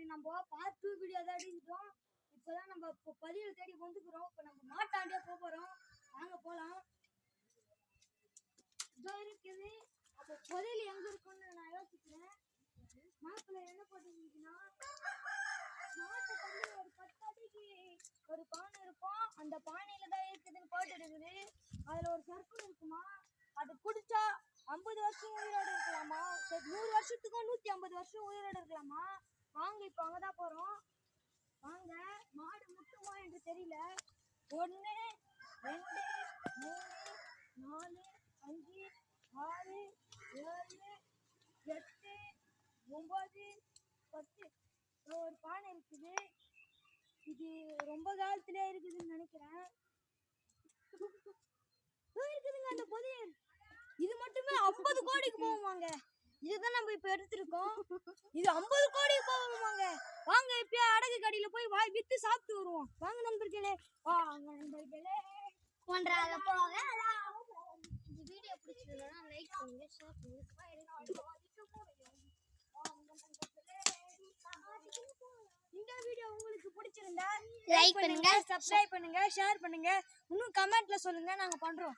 சரி நம்ம part 2 video தான் எடுத்துட்டோம். இப்போதான் நம்ம பதிவில் தேடி வந்துக்கிறோம். இப்போ நம்ம மாட்டாண்டியே போகிறோம். வாங்க போகலாம். இதோ இருக்குது. அப்போ பதில் எங்கே இருக்குன்னு நான் யோசிக்கிறேன். மாப்பிள்ள என்ன போட்டுருந்துச்சுன்னா மாட்டை தண்ணி ஒரு 10 அடிக்கு ஒரு பானை இருக்கும். அந்த பானையில தான் இருக்குதுன்னு போட்டு இருக்குது. அதில் ஒரு சர்க்கிள் இருக்குமா. அது குடிச்சா 50 வருஷம் உயிரோடு இருக்கலாமா. சரி 100 வருஷத்துக்கும் 150 வருஷம் உயிரோடு இருக்கலாமா. வாங்க இப்போ அங்கே தான் போகிறோம். வாங்க. மாடு முட்டுமா என்று தெரியல. 1 2 3 4 5 6 7 8 9 10 ஒரு பானை இருக்குது. இது ரொம்ப காலத்திலே இருக்குதுன்னு நினைக்கிறேன். இருக்குதுங்க அந்த பொதியல். இது மட்டுமே 50 கோடிக்கு போகுமாங்க. இதுதான் நம்ம இப்ப எடுத்திருக்கோம். இது 50 கோடிக்கு போகுமாங்க. வாங்க இப்ப அடகு கடையில போய் வாய் வித்து சாப்பிட்டு வருவோம். வாங்க நண்பர்களே. வாங்க நண்பர்களே. ஒன்றாக போகலாம். இந்த வீடியோ பிடிச்சிருந்தா லைக் பண்ணுங்க, ஷேர் பண்ணுங்க. இந்த வீடியோ உங்களுக்கு பிடிச்சிருந்தா லைக் பண்ணுங்க, சப்ஸ்கிரைப் பண்ணுங்க, ஷேர் பண்ணுங்க. இன்னும் கமெண்ட்ல சொல்லுங்க, நாங்க பண்றோம்.